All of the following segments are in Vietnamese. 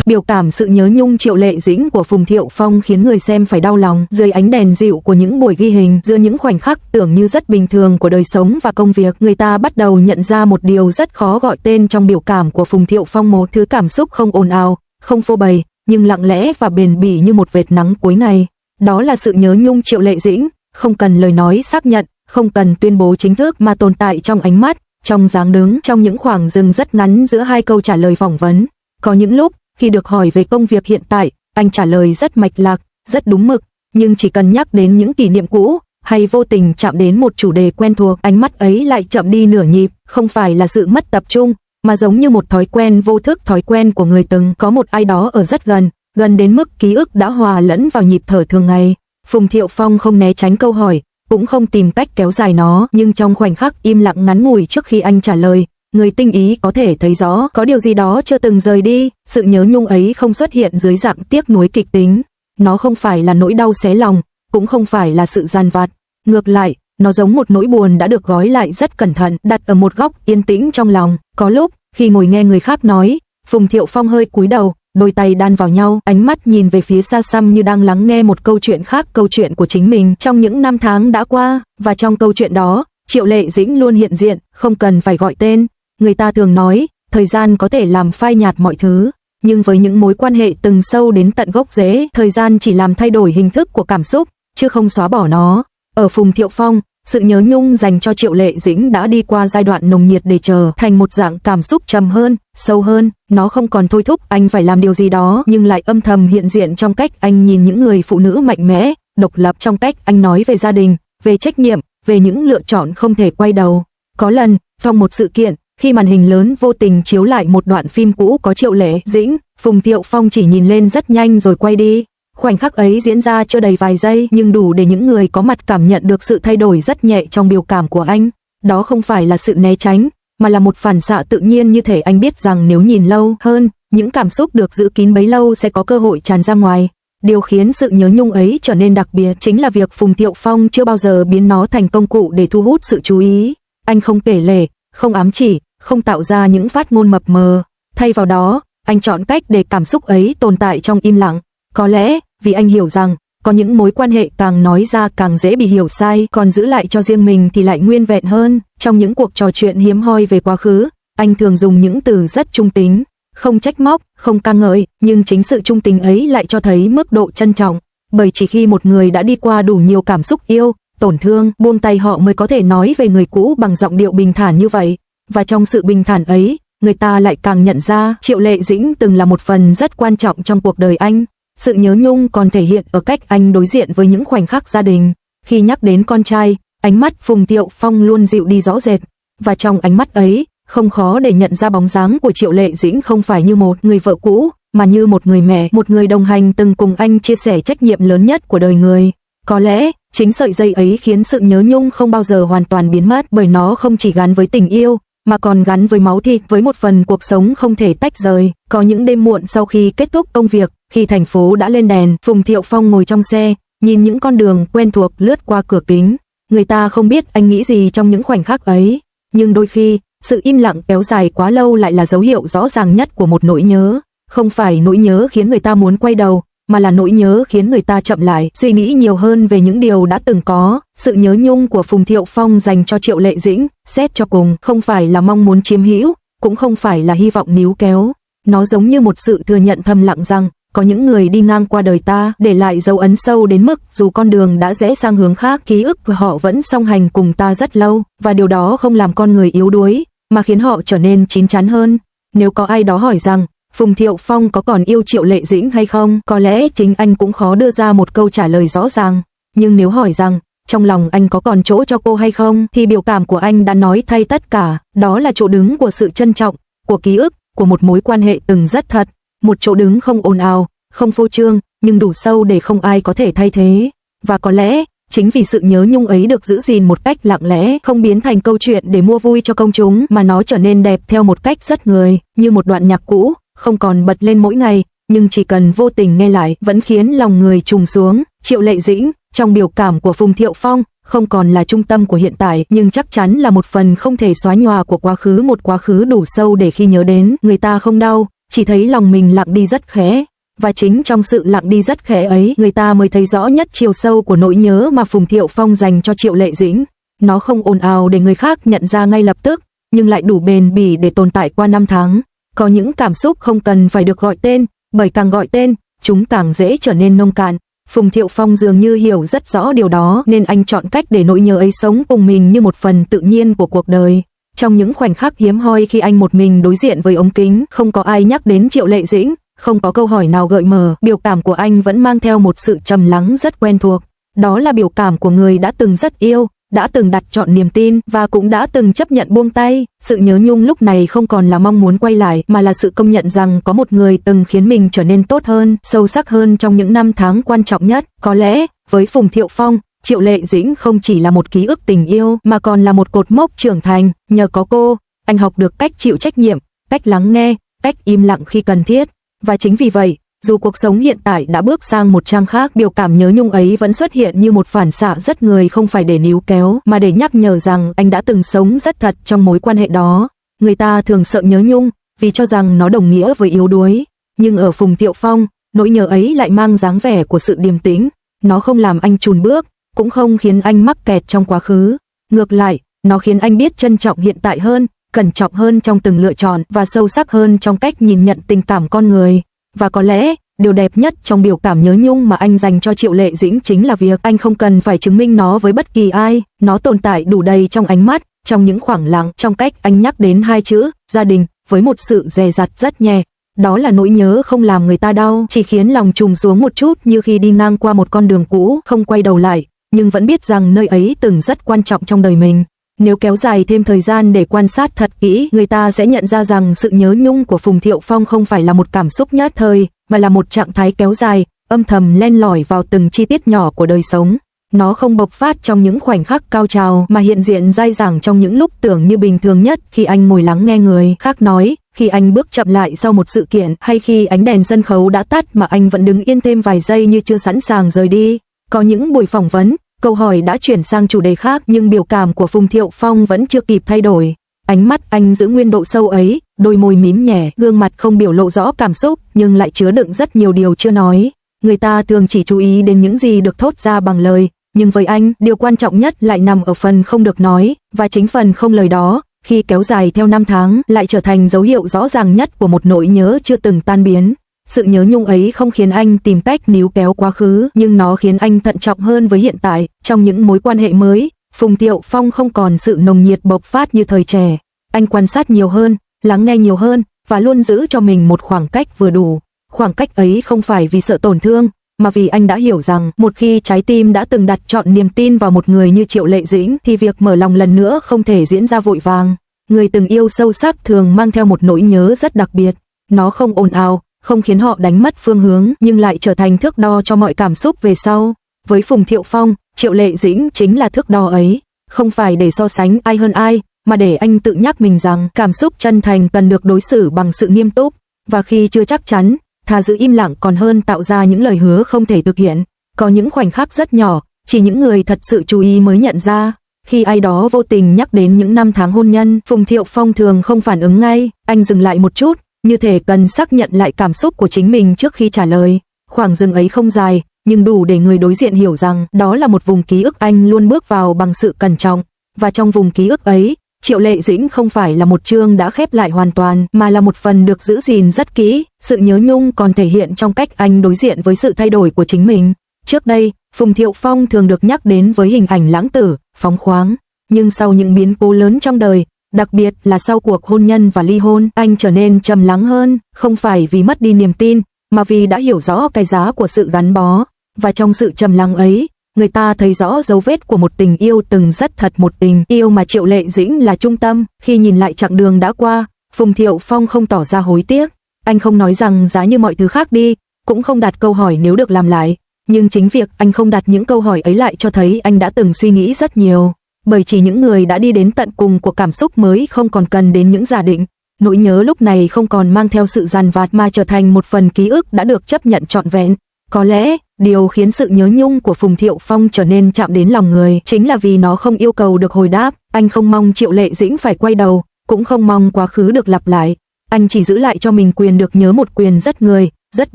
Biểu cảm sự nhớ nhung Triệu Lệ Dĩnh của Phùng Thiệu Phong khiến người xem phải đau lòng. Dưới ánh đèn dịu của những buổi ghi hình, giữa những khoảnh khắc tưởng như rất bình thường của đời sống và công việc, người ta bắt đầu nhận ra một điều rất khó gọi tên trong biểu cảm của Phùng Thiệu Phong, một thứ cảm xúc không ồn ào, không phô bày, nhưng lặng lẽ và bền bỉ như một vệt nắng cuối ngày. Đó là sự nhớ nhung Triệu Lệ Dĩnh, không cần lời nói xác nhận, không cần tuyên bố chính thức, mà tồn tại trong ánh mắt, trong dáng đứng, trong những khoảng dừng rất ngắn giữa hai câu trả lời phỏng vấn. Có những lúc, khi được hỏi về công việc hiện tại, anh trả lời rất mạch lạc, rất đúng mực, nhưng chỉ cần nhắc đến những kỷ niệm cũ, hay vô tình chạm đến một chủ đề quen thuộc, ánh mắt ấy lại chậm đi nửa nhịp, không phải là sự mất tập trung, mà giống như một thói quen vô thức, thói quen của người từng có một ai đó ở rất gần, gần đến mức ký ức đã hòa lẫn vào nhịp thở thường ngày. Phùng Thiệu Phong không né tránh câu hỏi, cũng không tìm cách kéo dài nó, nhưng trong khoảnh khắc im lặng ngắn ngủi trước khi anh trả lời, người tinh ý có thể thấy rõ có điều gì đó chưa từng rời đi. Sự nhớ nhung ấy không xuất hiện dưới dạng tiếc nuối kịch tính, nó không phải là nỗi đau xé lòng, cũng không phải là sự dằn vặt, ngược lại, nó giống một nỗi buồn đã được gói lại rất cẩn thận, đặt ở một góc yên tĩnh trong lòng. Có lúc, khi ngồi nghe người khác nói, Phùng Thiệu Phong hơi cúi đầu, đôi tay đan vào nhau, ánh mắt nhìn về phía xa xăm như đang lắng nghe một câu chuyện khác, câu chuyện của chính mình trong những năm tháng đã qua, và trong câu chuyện đó, Triệu Lệ Dĩnh luôn hiện diện, không cần phải gọi tên. Người ta thường nói, thời gian có thể làm phai nhạt mọi thứ, nhưng với những mối quan hệ từng sâu đến tận gốc rễ, thời gian chỉ làm thay đổi hình thức của cảm xúc, chứ không xóa bỏ nó. Ở Phùng Thiệu Phong, sự nhớ nhung dành cho Triệu Lệ Dĩnh đã đi qua giai đoạn nồng nhiệt để trở thành một dạng cảm xúc trầm hơn, sâu hơn. Nó không còn thôi thúc anh phải làm điều gì đó, nhưng lại âm thầm hiện diện trong cách anh nhìn những người phụ nữ mạnh mẽ, độc lập, trong cách anh nói về gia đình, về trách nhiệm, về những lựa chọn không thể quay đầu. Có lần, trong một sự kiện, khi màn hình lớn vô tình chiếu lại một đoạn phim cũ có Triệu Lệ Dĩnh, Phùng Thiệu Phong chỉ nhìn lên rất nhanh rồi quay đi. Khoảnh khắc ấy diễn ra chưa đầy vài giây, nhưng đủ để những người có mặt cảm nhận được sự thay đổi rất nhẹ trong biểu cảm của anh. Đó không phải là sự né tránh, mà là một phản xạ tự nhiên, như thể anh biết rằng nếu nhìn lâu hơn, những cảm xúc được giữ kín bấy lâu sẽ có cơ hội tràn ra ngoài. Điều khiến sự nhớ nhung ấy trở nên đặc biệt chính là việc Phùng Thiệu Phong chưa bao giờ biến nó thành công cụ để thu hút sự chú ý. Anh không kể lể, không ám chỉ, không tạo ra những phát ngôn mập mờ. Thay vào đó, anh chọn cách để cảm xúc ấy tồn tại trong im lặng. Có lẽ, vì anh hiểu rằng, có những mối quan hệ càng nói ra càng dễ bị hiểu sai, còn giữ lại cho riêng mình thì lại nguyên vẹn hơn. Trong những cuộc trò chuyện hiếm hoi về quá khứ, anh thường dùng những từ rất trung tính, không trách móc, không ca ngợi, nhưng chính sự trung tính ấy lại cho thấy mức độ trân trọng. Bởi chỉ khi một người đã đi qua đủ nhiều cảm xúc yêu, tổn thương, buông tay, họ mới có thể nói về người cũ bằng giọng điệu bình thản như vậy. Và trong sự bình thản ấy, người ta lại càng nhận ra Triệu Lệ Dĩnh từng là một phần rất quan trọng trong cuộc đời anh. Sự nhớ nhung còn thể hiện ở cách anh đối diện với những khoảnh khắc gia đình. Khi nhắc đến con trai, ánh mắt Phùng Thiệu Phong luôn dịu đi rõ rệt. Và trong ánh mắt ấy, không khó để nhận ra bóng dáng của Triệu Lệ Dĩnh không phải như một người vợ cũ, mà như một người mẹ, một người đồng hành từng cùng anh chia sẻ trách nhiệm lớn nhất của đời người. Có lẽ, chính sợi dây ấy khiến sự nhớ nhung không bao giờ hoàn toàn biến mất, bởi nó không chỉ gắn với tình yêu, mà còn gắn với máu thịt, với một phần cuộc sống không thể tách rời. Có những đêm muộn sau khi kết thúc công việc, khi thành phố đã lên đèn, Phùng Thiệu Phong ngồi trong xe, nhìn những con đường quen thuộc lướt qua cửa kính. Người ta không biết anh nghĩ gì trong những khoảnh khắc ấy, nhưng đôi khi, sự im lặng kéo dài quá lâu lại là dấu hiệu rõ ràng nhất của một nỗi nhớ. Không phải nỗi nhớ khiến người ta muốn quay đầu, mà là nỗi nhớ khiến người ta chậm lại, suy nghĩ nhiều hơn về những điều đã từng có. Sự nhớ nhung của Phùng Thiệu Phong dành cho Triệu Lệ Dĩnh, xét cho cùng, không phải là mong muốn chiếm hữu, cũng không phải là hy vọng níu kéo. Nó giống như một sự thừa nhận thầm lặng rằng, có những người đi ngang qua đời ta, để lại dấu ấn sâu đến mức dù con đường đã rẽ sang hướng khác, ký ức của họ vẫn song hành cùng ta rất lâu, và điều đó không làm con người yếu đuối, mà khiến họ trở nên chín chắn hơn. Nếu có ai đó hỏi rằng, Phùng Thiệu Phong có còn yêu Triệu Lệ Dĩnh hay không, có lẽ chính anh cũng khó đưa ra một câu trả lời rõ ràng. Nhưng nếu hỏi rằng, trong lòng anh có còn chỗ cho cô hay không, thì biểu cảm của anh đã nói thay tất cả. Đó là chỗ đứng của sự trân trọng, của ký ức, của một mối quan hệ từng rất thật. Một chỗ đứng không ồn ào, không phô trương, nhưng đủ sâu để không ai có thể thay thế. Và có lẽ, chính vì sự nhớ nhung ấy được giữ gìn một cách lặng lẽ, không biến thành câu chuyện để mua vui cho công chúng, mà nó trở nên đẹp theo một cách rất người, như một đoạn nhạc cũ, không còn bật lên mỗi ngày, nhưng chỉ cần vô tình nghe lại, vẫn khiến lòng người trùng xuống. Triệu Lệ Dĩnh, trong biểu cảm của Phùng Thiệu Phong, không còn là trung tâm của hiện tại, nhưng chắc chắn là một phần không thể xóa nhòa của quá khứ, một quá khứ đủ sâu để khi nhớ đến, người ta không đau, chỉ thấy lòng mình lặng đi rất khẽ. Và chính trong sự lặng đi rất khẽ ấy, người ta mới thấy rõ nhất chiều sâu của nỗi nhớ mà Phùng Thiệu Phong dành cho Triệu Lệ Dĩnh. Nó không ồn ào để người khác nhận ra ngay lập tức, nhưng lại đủ bền bỉ để tồn tại qua năm tháng. Có những cảm xúc không cần phải được gọi tên, bởi càng gọi tên, chúng càng dễ trở nên nông cạn. Phùng Thiệu Phong dường như hiểu rất rõ điều đó, nên anh chọn cách để nỗi nhớ ấy sống cùng mình như một phần tự nhiên của cuộc đời. Trong những khoảnh khắc hiếm hoi khi anh một mình đối diện với ống kính, không có ai nhắc đến Triệu Lệ Dĩnh, không có câu hỏi nào gợi mở, biểu cảm của anh vẫn mang theo một sự trầm lắng rất quen thuộc. Đó là biểu cảm của người đã từng rất yêu, đã từng đặt trọn niềm tin và cũng đã từng chấp nhận buông tay. Sự nhớ nhung lúc này không còn là mong muốn quay lại, mà là sự công nhận rằng có một người từng khiến mình trở nên tốt hơn, sâu sắc hơn trong những năm tháng quan trọng nhất. Có lẽ, với Phùng Thiệu Phong, Triệu Lệ Dĩnh không chỉ là một ký ức tình yêu mà còn là một cột mốc trưởng thành. Nhờ có cô, anh học được cách chịu trách nhiệm, cách lắng nghe, cách im lặng khi cần thiết. Và chính vì vậy, dù cuộc sống hiện tại đã bước sang một trang khác, biểu cảm nhớ nhung ấy vẫn xuất hiện như một phản xạ rất người, không phải để níu kéo, mà để nhắc nhở rằng anh đã từng sống rất thật trong mối quan hệ đó. Người ta thường sợ nhớ nhung, vì cho rằng nó đồng nghĩa với yếu đuối. Nhưng ở Phùng Thiệu Phong, nỗi nhớ ấy lại mang dáng vẻ của sự điềm tĩnh. Nó không làm anh chùn bước, cũng không khiến anh mắc kẹt trong quá khứ. Ngược lại, nó khiến anh biết trân trọng hiện tại hơn, cẩn trọng hơn trong từng lựa chọn và sâu sắc hơn trong cách nhìn nhận tình cảm con người. Và có lẽ, điều đẹp nhất trong biểu cảm nhớ nhung mà anh dành cho Triệu Lệ Dĩnh chính là việc anh không cần phải chứng minh nó với bất kỳ ai. Nó tồn tại đủ đầy trong ánh mắt, trong những khoảng lặng, trong cách anh nhắc đến hai chữ, gia đình, với một sự dè dặt rất nhẹ. Đó là nỗi nhớ không làm người ta đau, chỉ khiến lòng trùng xuống một chút, như khi đi ngang qua một con đường cũ, không quay đầu lại, nhưng vẫn biết rằng nơi ấy từng rất quan trọng trong đời mình. Nếu kéo dài thêm thời gian để quan sát thật kỹ, người ta sẽ nhận ra rằng sự nhớ nhung của Phùng Thiệu Phong không phải là một cảm xúc nhất thời, mà là một trạng thái kéo dài, âm thầm len lỏi vào từng chi tiết nhỏ của đời sống. Nó không bộc phát trong những khoảnh khắc cao trào, mà hiện diện dai dẳng trong những lúc tưởng như bình thường nhất, khi anh ngồi lắng nghe người khác nói, khi anh bước chậm lại sau một sự kiện, hay khi ánh đèn sân khấu đã tắt mà anh vẫn đứng yên thêm vài giây như chưa sẵn sàng rời đi. Có những buổi phỏng vấn, câu hỏi đã chuyển sang chủ đề khác, nhưng biểu cảm của Phùng Thiệu Phong vẫn chưa kịp thay đổi. Ánh mắt anh giữ nguyên độ sâu ấy, đôi môi mím nhẹ, gương mặt không biểu lộ rõ cảm xúc, nhưng lại chứa đựng rất nhiều điều chưa nói. Người ta thường chỉ chú ý đến những gì được thốt ra bằng lời, nhưng với anh, điều quan trọng nhất lại nằm ở phần không được nói, và chính phần không lời đó, khi kéo dài theo năm tháng, lại trở thành dấu hiệu rõ ràng nhất của một nỗi nhớ chưa từng tan biến. Sự nhớ nhung ấy không khiến anh tìm cách níu kéo quá khứ, nhưng nó khiến anh thận trọng hơn với hiện tại. Trong những mối quan hệ mới, Phùng Thiệu Phong không còn sự nồng nhiệt bộc phát như thời trẻ. Anh quan sát nhiều hơn, lắng nghe nhiều hơn, và luôn giữ cho mình một khoảng cách vừa đủ. Khoảng cách ấy không phải vì sợ tổn thương, mà vì anh đã hiểu rằng một khi trái tim đã từng đặt trọn niềm tin vào một người như Triệu Lệ Dĩnh, thì việc mở lòng lần nữa không thể diễn ra vội vàng. Người từng yêu sâu sắc thường mang theo một nỗi nhớ rất đặc biệt. Nó không ồn ào, không khiến họ đánh mất phương hướng, nhưng lại trở thành thước đo cho mọi cảm xúc về sau. Với Phùng Thiệu Phong, Triệu Lệ Dĩnh chính là thước đo ấy, không phải để so sánh ai hơn ai, mà để anh tự nhắc mình rằng cảm xúc chân thành cần được đối xử bằng sự nghiêm túc, và khi chưa chắc chắn, thà giữ im lặng còn hơn tạo ra những lời hứa không thể thực hiện. Có những khoảnh khắc rất nhỏ, chỉ những người thật sự chú ý mới nhận ra. Khi ai đó vô tình nhắc đến những năm tháng hôn nhân, Phùng Thiệu Phong thường không phản ứng ngay, anh dừng lại một chút, như thể cần xác nhận lại cảm xúc của chính mình trước khi trả lời. Khoảng dừng ấy không dài, nhưng đủ để người đối diện hiểu rằng đó là một vùng ký ức anh luôn bước vào bằng sự cẩn trọng. Và trong vùng ký ức ấy, Triệu Lệ Dĩnh không phải là một chương đã khép lại hoàn toàn, mà là một phần được giữ gìn rất kỹ. Sự nhớ nhung còn thể hiện trong cách anh đối diện với sự thay đổi của chính mình. Trước đây, Phùng Thiệu Phong thường được nhắc đến với hình ảnh lãng tử, phóng khoáng. Nhưng sau những biến cố lớn trong đời, đặc biệt là sau cuộc hôn nhân và ly hôn, anh trở nên trầm lắng hơn, không phải vì mất đi niềm tin, mà vì đã hiểu rõ cái giá của sự gắn bó. Và trong sự trầm lắng ấy, người ta thấy rõ dấu vết của một tình yêu từng rất thật, một tình yêu mà Triệu Lệ Dĩnh là trung tâm. Khi nhìn lại chặng đường đã qua, Phùng Thiệu Phong không tỏ ra hối tiếc. Anh không nói rằng giá như mọi thứ khác đi, cũng không đặt câu hỏi nếu được làm lại. Nhưng chính việc anh không đặt những câu hỏi ấy lại cho thấy anh đã từng suy nghĩ rất nhiều. Bởi chỉ những người đã đi đến tận cùng của cảm xúc mới không còn cần đến những giả định. Nỗi nhớ lúc này không còn mang theo sự dằn vặt mà trở thành một phần ký ức đã được chấp nhận trọn vẹn. Có lẽ, điều khiến sự nhớ nhung của Phùng Thiệu Phong trở nên chạm đến lòng người chính là vì nó không yêu cầu được hồi đáp. Anh không mong Triệu Lệ Dĩnh phải quay đầu, cũng không mong quá khứ được lặp lại. anh chỉ giữ lại cho mình quyền được nhớ một quyền rất người, rất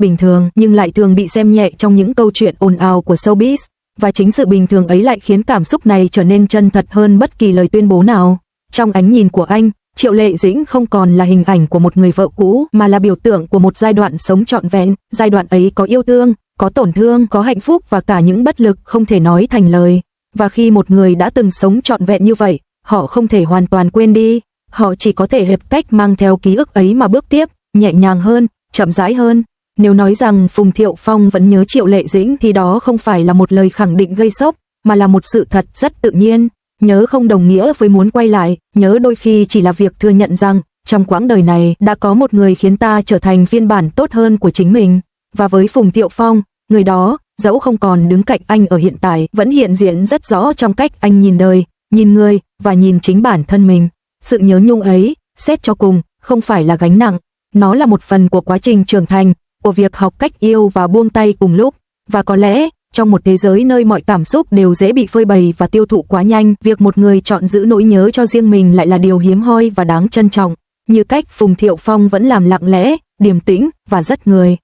bình thường, nhưng lại thường bị xem nhẹ trong những câu chuyện ồn ào của showbiz, và chính sự bình thường ấy lại khiến cảm xúc này trở nên chân thật hơn bất kỳ lời tuyên bố nào. Trong ánh nhìn của anh, Triệu Lệ Dĩnh không còn là hình ảnh của một người vợ cũ, mà là biểu tượng của một giai đoạn sống trọn vẹn. Giai đoạn ấy có yêu thương, có tổn thương, có hạnh phúc và cả những bất lực không thể nói thành lời. Và khi một người đã từng sống trọn vẹn như vậy, họ không thể hoàn toàn quên đi. Họ chỉ có thể học cách mang theo ký ức ấy mà bước tiếp, nhẹ nhàng hơn, chậm rãi hơn. Nếu nói rằng Phùng Thiệu Phong vẫn nhớ Triệu Lệ Dĩnh thì đó không phải là một lời khẳng định gây sốc, mà là một sự thật rất tự nhiên. Nhớ không đồng nghĩa với muốn quay lại, nhớ đôi khi chỉ là việc thừa nhận rằng trong quãng đời này đã có một người khiến ta trở thành phiên bản tốt hơn của chính mình. Và với Phùng Thiệu Phong, người đó, dẫu không còn đứng cạnh anh ở hiện tại, vẫn hiện diện rất rõ trong cách anh nhìn đời, nhìn người và nhìn chính bản thân mình. Sự nhớ nhung ấy, xét cho cùng, không phải là gánh nặng, nó là một phần của quá trình trưởng thành, của việc học cách yêu và buông tay cùng lúc. Và có lẽ, trong một thế giới nơi mọi cảm xúc đều dễ bị phơi bày và tiêu thụ quá nhanh, việc một người chọn giữ nỗi nhớ cho riêng mình lại là điều hiếm hoi và đáng trân trọng, như cách Phùng Thiệu Phong vẫn làm lặng lẽ, điềm tĩnh và rất người.